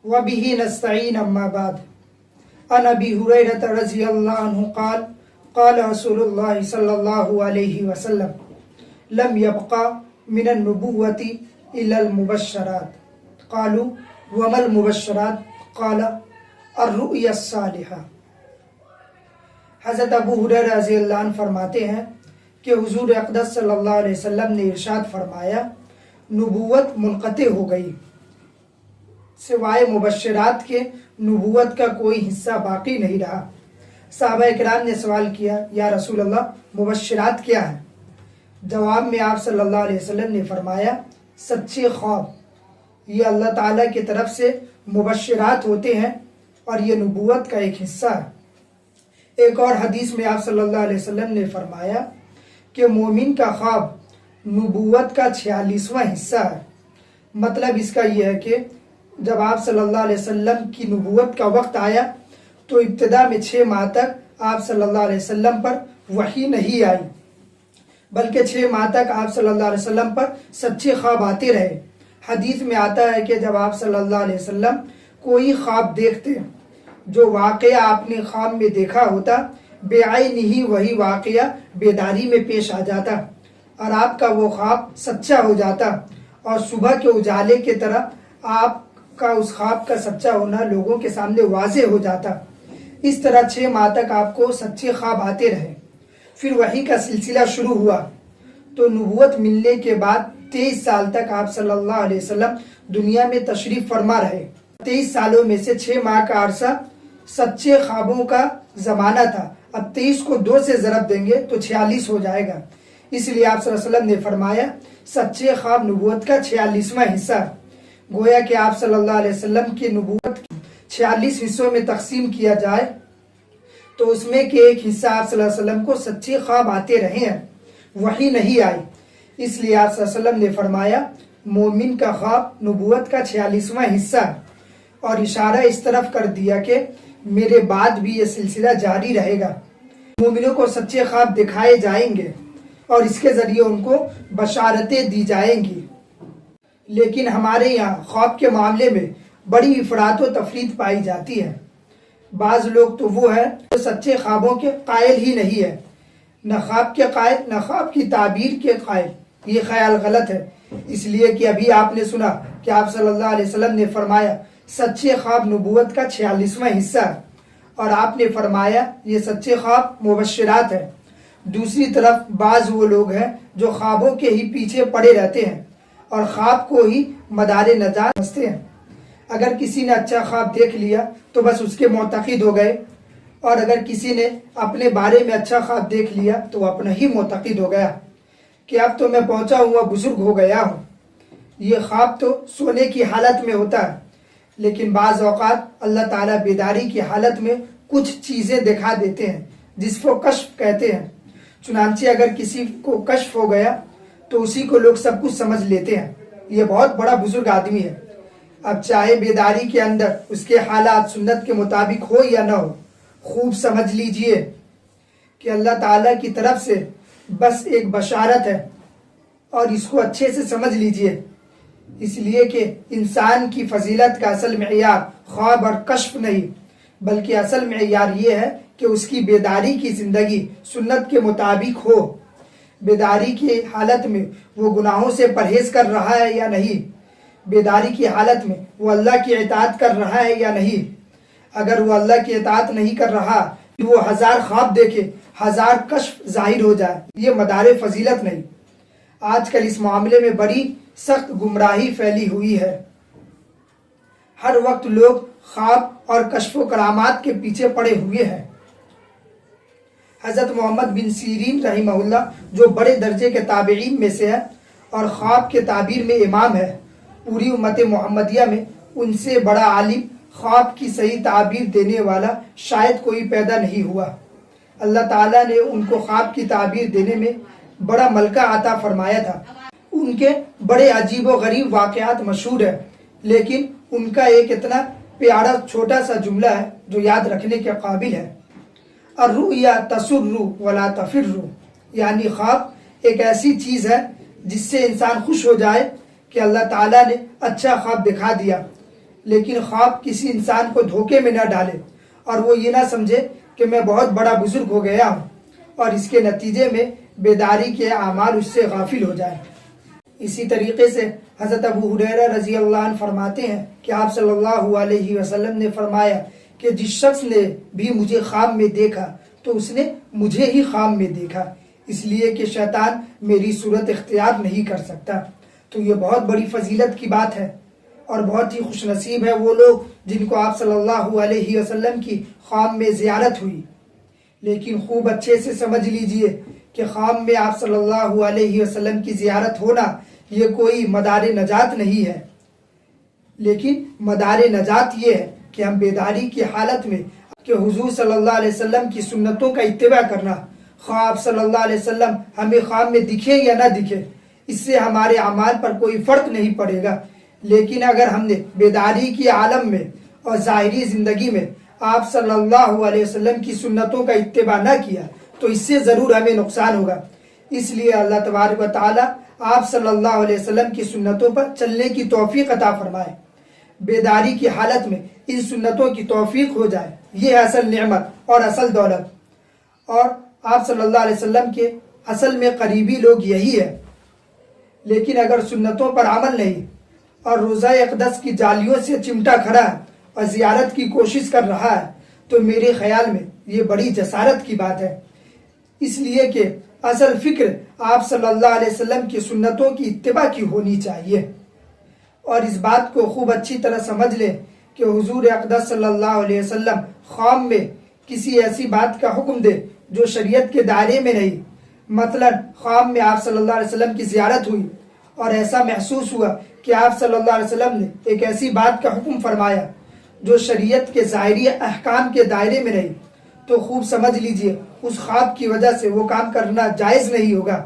وبه نستعين أما بعد عن أبي هريرة رضي الله عنه قال قال رسول الله صلى الله عليه وسلم لم يبقى من النبوة إلا المبشرات قالوا وما المبشرات قال الرؤيا الصالحة۔ حضرت ابو ہریرہ رضی اللہ عنہ فرماتے ہیں کہ حضور اقدس صلی اللہ علیہ وسلم نے ارشاد فرمایا نبوت منقطع ہو گئی، سوائے مبشرات کے نبوت کا کوئی حصہ باقی نہیں رہا۔ صحابہ کرام نے سوال کیا یا رسول اللہ مبشرات کیا ہے؟ جواب میں آپ صلی اللہ علیہ وسلم نے فرمایا سچے خواب، یہ اللہ تعالیٰ کی طرف سے مبشرات ہوتے ہیں اور یہ نبوت کا ایک حصہ ہے۔ ایک اور حدیث میں آپ صلی اللہ علیہ وسلم نے فرمایا کہ مومن کا خواب نبوت کا 46واں حصہ ہے۔ مطلب اس کا یہ ہے کہ جب آپ صلی اللہ علیہ وسلم کی نبوت کا وقت آیا تو ابتدا میں 6 ماہ تک آپ صلی اللہ علیہ وسلم پر وحی نہیں آئی، بلکہ 6 ماہ تک آپ صلی اللہ علیہ وسلم پر سچے خواب آتے رہے۔ حدیث میں آتا ہے کہ جب آپ صلی اللہ علیہ وسلم کوئی خواب دیکھتے جو واقعہ آپ نے خواب میں دیکھا ہوتا بعینہ وہی واقعہ بیداری میں پیش آ جاتا اور آپ کا وہ خواب سچا ہو جاتا اور صبح کے اجالے کی طرح آپ کا اس خواب کا سچا ہونا لوگوں کے سامنے واضح ہو جاتا۔ اس طرح 6 ماہ تک آپ کو سچے خواب آتے رہے۔ پھر وحی کا سلسلہ شروع ہوا تو نبوت ملنے کے بعد 23 سال تک آپ صلی اللہ علیہ وسلم دنیا میں تشریف فرما رہے۔ 23 سالوں میں سے 6 ماہ کا عرصہ سچے خوابوں کا زمانہ تھا۔ اب 23 کو 2 سے ضرب دیں گے تو 46 ہو جائے گا۔ اس لیے آپ صلی اللہ علیہ وسلم نے فرمایا سچے خواب نبوت کا 46واں حصہ ہے۔ گویا کہ آپ صلی اللہ علیہ وسلم کی نبوت 46 حصوں میں تقسیم کیا جائے تو اس میں کہ ایک حصہ آپ صلی اللہ علیہ وسلم کو سچے خواب آتے رہے ہیں، وحی نہیں آئی۔ اس لیے آپ صلی اللہ علیہ وسلم نے فرمایا مومن کا خواب نبوت کا 46واں حصہ ہے اور اشارہ اس طرف کر دیا کہ میرے بعد بھی یہ سلسلہ جاری رہے گا۔ مومنوں کو سچے خواب دکھائے جائیں گے اور اس کے ذریعے ان کو بشارتیں دی جائیں گی۔ لیکن ہمارے یہاں خواب کے معاملے میں بڑی افراط و تفریط پائی جاتی ہے۔ بعض لوگ تو وہ ہے جو سچے خوابوں کے قائل ہی نہیں ہے، نہ خواب کے قائل نہ خواب کی تعبیر کے قائل۔ یہ خیال غلط ہے، اس لیے کہ ابھی آپ نے سنا کہ آپ صلی اللہ علیہ وسلم نے فرمایا سچے خواب نبوت کا 46واں حصہ ہے اور آپ نے فرمایا یہ سچے خواب مبشرات ہے۔ دوسری طرف بعض وہ لوگ ہیں جو خوابوں کے ہی پیچھے پڑے رہتے ہیں اور خواب کو ہی مدار نجات سمجھتے ہیں۔ اگر کسی نے اچھا خواب دیکھ لیا تو بس اس کے معتقد ہو گئے، اور اگر کسی نے اپنے بارے میں اچھا خواب دیکھ لیا تو وہ اپنا ہی معتقد ہو گیا کہ اب تو میں پہنچا ہوا بزرگ ہو گیا ہوں۔ یہ خواب تو سونے کی حالت میں ہوتا ہے، لیکن بعض اوقات اللہ تعالیٰ بیداری کی حالت میں کچھ چیزیں دکھا دیتے ہیں جس کو کشف کہتے ہیں۔ چنانچہ اگر کسی کو کشف ہو گیا تو اسی کو لوگ سب کچھ سمجھ لیتے ہیں، یہ بہت بڑا بزرگ آدمی ہے۔ اب چاہے بیداری کے اندر اس کے حالات سنت کے مطابق ہو یا نہ ہو، خوب سمجھ لیجئے کہ اللہ تعالیٰ کی طرف سے بس ایک بشارت ہے اور اس کو اچھے سے سمجھ لیجئے۔ اس لیے کہ انسان کی فضیلت کا اصل معیار خواب اور کشف نہیں، بلکہ اصل معیار یہ ہے کہ اس کی بیداری کی زندگی سنت کے مطابق ہو۔ بیداری کی حالت میں وہ گناہوں سے پرہیز کر رہا ہے یا نہیں، بیداری کی حالت میں وہ اللہ کی اطاعت کر رہا ہے یا نہیں۔ اگر وہ اللہ کی اطاعت نہیں کر رہا تو وہ 1000 خواب دیکھے، 1000 کشف ظاہر ہو جائے، یہ مدار فضیلت نہیں۔ آج کل اس معاملے میں بڑی سخت گمراہی پھیلی ہوئی ہے۔ ہر وقت لوگ خواب اور کشف و کرامات کے پیچھے پڑے ہوئے ہیں۔ حضرت محمد بن سیرین رحمہ اللہ جو بڑے درجے کے تابعین میں سے ہے اور خواب کے تعبیر میں امام ہے، پوری امت محمدیہ میں ان سے بڑا عالم خواب کی صحیح تعبیر دینے والا شاید کوئی پیدا نہیں ہوا۔ اللہ تعالیٰ نے ان کو خواب کی تعبیر دینے میں بڑا ملکہ عطا فرمایا تھا۔ ان کے بڑے عجیب و غریب واقعات مشہور ہیں، لیکن ان کا ایک اتنا پیارا چھوٹا سا جملہ ہے جو یاد رکھنے کے قابل ہے۔ الرؤیا تسر ولا تفر، یعنی خواب ایک ایسی چیز ہے جس سے انسان خوش ہو جائے کہ اللہ تعالیٰ نے اچھا خواب دکھا دیا، لیکن خواب کسی انسان کو دھوکے میں نہ ڈالے اور وہ یہ نہ سمجھے کہ میں بہت بڑا بزرگ ہو گیا ہوں اور اس کے نتیجے میں بیداری کے اعمال اس سے غافل ہو جائیں۔ اسی طریقے سے حضرت ابو ہریرہ رضی اللہ عنہ فرماتے ہیں کہ آپ صلی اللہ علیہ وسلم نے فرمایا کہ جس شخص نے بھی مجھے خواب میں دیکھا تو اس نے مجھے ہی خواب میں دیکھا، اس لیے کہ شیطان میری صورت اختیار نہیں کر سکتا۔ تو یہ بہت بڑی فضیلت کی بات ہے اور بہت ہی خوش نصیب ہے وہ لوگ جن کو آپ صلی اللہ علیہ وسلم کی خواب میں زیارت ہوئی۔ لیکن خوب اچھے سے سمجھ لیجئے کہ خواب میں آپ صلی اللہ علیہ وسلم کی زیارت ہونا یہ کوئی مدار نجات نہیں ہے، لیکن مدار نجات یہ ہے کہ ہم بیداری کی حالت میں کہ حضور صلی اللہ علیہ وسلم کی سنتوں کا اتباع کرنا، خواب صلی اللہ علیہ وسلم ہمیں خواب میں دکھے یا نہ دکھے اس سے ہمارے اعمال پر کوئی فرق نہیں پڑے گا، لیکن اگر ہم نے بیداری کی عالم میں اور ظاہری زندگی میں آپ صلی اللہ علیہ وسلم کی سنتوں کا اتباع نہ کیا تو اس سے ضرور ہمیں نقصان ہوگا۔ اس لیے اللہ تبارک و تعالیٰ آپ صلی اللہ علیہ وسلم کی سنتوں پر چلنے کی توفیق عطا فرمائے، بیداری کی حالت میں ان سنتوں کی توفیق ہو جائے، یہ اصل نعمت اور اصل دولت، اور آپ صلی اللہ علیہ وسلم کے اصل میں قریبی لوگ یہی ہے۔ لیکن اگر سنتوں پر عمل نہیں اور روزہ اقدس کی جالیوں سے چمٹا کھڑا ہے اور زیارت کی کوشش کر رہا ہے تو میرے خیال میں یہ بڑی جسارت کی بات ہے، اس لیے کہ اصل فکر آپ صلی اللہ علیہ وسلم کی سنتوں کی اتباع کی ہونی چاہیے۔ اور اس بات کو خوب اچھی طرح سمجھ لیں کہ حضور اقدس صلی اللہ علیہ وسلم خواب میں کسی ایسی بات کا حکم دے جو شریعت کے دائرے میں نہیں، مثلا خواب میں آپ صلی اللہ علیہ وسلم کی زیارت ہوئی اور ایسا محسوس ہوا کہ آپ صلی اللہ علیہ وسلم نے ایک ایسی بات کا حکم فرمایا جو شریعت کے ظاہری احکام کے دائرے میں نہیں، تو خوب سمجھ لیجئے اس خواب کی وجہ سے وہ کام کرنا جائز نہیں ہوگا،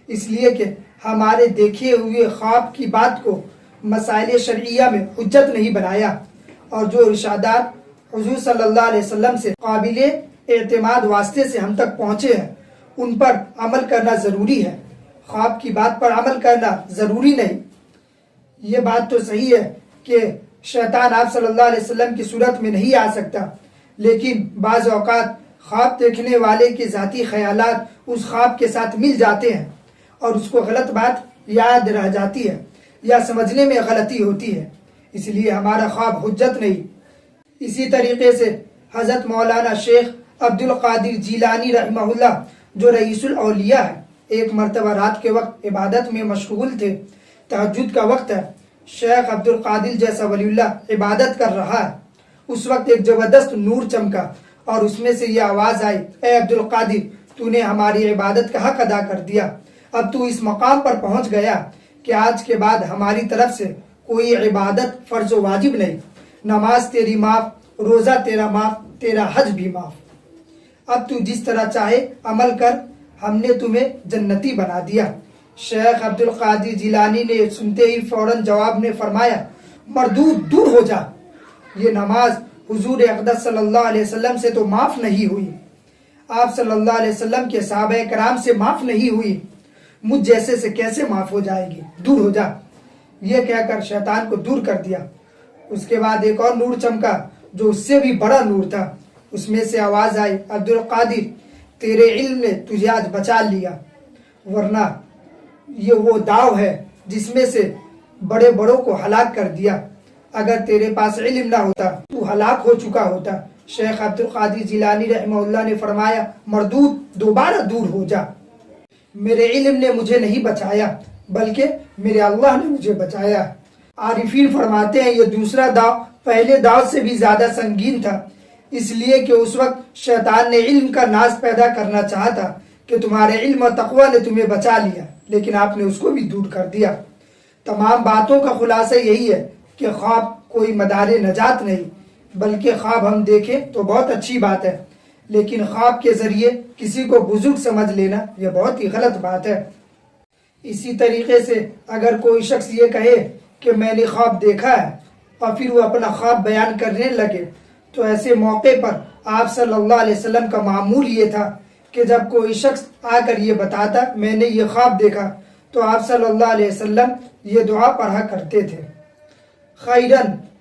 اس لیے کہ ہمارے دیکھے ہوئے خواب کی بات کو مسائل شرعیہ میں حجت نہیں بنایا، اور جو ارشادات حضور صلی اللہ علیہ وسلم سے قابل اعتماد واسطے سے ہم تک پہنچے ہیں ان پر عمل کرنا ضروری ہے، خواب کی بات پر عمل کرنا ضروری نہیں۔ یہ بات تو صحیح ہے کہ شیطان آپ صلی اللہ علیہ وسلم کی صورت میں نہیں آ سکتا، لیکن بعض اوقات خواب دیکھنے والے کے ذاتی خیالات اس خواب کے ساتھ مل جاتے ہیں اور اس کو غلط بات یاد رہ جاتی ہے یا سمجھنے میں غلطی ہوتی ہے، اس لیے ہمارا خواب حجت نہیں۔ اسی طریقے سے حضرت مولانا شیخ عبد القادر جیلانی رحمہ اللہ جو رئیس الاولیاء ہے، ایک مرتبہ رات کے وقت عبادت میں مشغول تھے، تہجد کا وقت ہے، شیخ عبد القادر جیسا ولی اللہ عبادت کر رہا ہے، اس وقت ایک زبردست نور چمکا اور اس میں سے یہ آواز آئی، اے عبد القادر، تو نے ہماری عبادت کا حق ادا کر دیا، اب تو اس مقام پر پہنچ گیا کہ آج کے بعد ہماری طرف سے کوئی عبادت فرض و واجب نہیں، نماز تیری معاف، روزہ تیرا معاف، تیرا حج بھی معاف، اب تو جس طرح چاہے عمل کر، ہم نے تمہیں جنتی بنا دیا۔ شیخ عبد القادر جیلانی نے سنتے ہی فوراً جواب میں فرمایا، مردود، دور ہو جا، یہ نماز حضور اقدس صلی اللہ علیہ وسلم سے تو معاف نہیں ہوئی، آپ صلی اللہ علیہ وسلم کے صحابہ کرام سے معاف نہیں ہوئی، مجھ جیسے سے کیسے معاف ہو جائے گی، دور ہو جا۔ یہ کہہ کر شیطان کو دور کر دیا۔ اس کے بعد ایک اور نور چمکا جو اس سے بھی بڑا نور تھا، اس میں سے آواز آئی، عبد القادر، تیرے علم نے تجھے آج بچا لیا، ورنہ یہ وہ داؤ ہے جس میں سے بڑے بڑوں کو ہلاک کر دیا، اگر تیرے پاس علم نہ ہوتا تو ہلاک ہو چکا ہوتا۔ شیخ عبد القادر جیلانی رحمہ اللہ نے فرمایا، مردود، دوبارہ دور ہو جا، میرے علم نے مجھے نہیں بچایا بلکہ میرے اللہ نے مجھے بچایا۔ عارفین فرماتے ہیں یہ دوسرا داؤ پہلے داؤ سے بھی زیادہ سنگین تھا، اس لیے کہ اس وقت شیطان نے علم کا ناز پیدا کرنا چاہتا کہ تمہارے علم اور تقوی نے تمہیں بچا لیا، لیکن آپ نے اس کو بھی دور کر دیا۔ تمام باتوں کا خلاصہ یہی ہے کہ خواب کوئی مدار نجات نہیں، بلکہ خواب ہم دیکھیں تو بہت اچھی بات ہے، لیکن خواب کے ذریعے کسی کو بزرگ سمجھ لینا یہ بہت ہی غلط بات ہے۔ اسی طریقے سے اگر کوئی شخص یہ کہے کہ میں نے خواب دیکھا ہے اور پھر وہ اپنا خواب بیان کرنے لگے، تو ایسے موقع پر آپ صلی اللہ علیہ وسلم کا معمول یہ تھا کہ جب کوئی شخص آ کر یہ بتاتا میں نے یہ خواب دیکھا تو آپ صلی اللہ علیہ وسلم یہ دعا پڑھا کرتے تھے، خیرن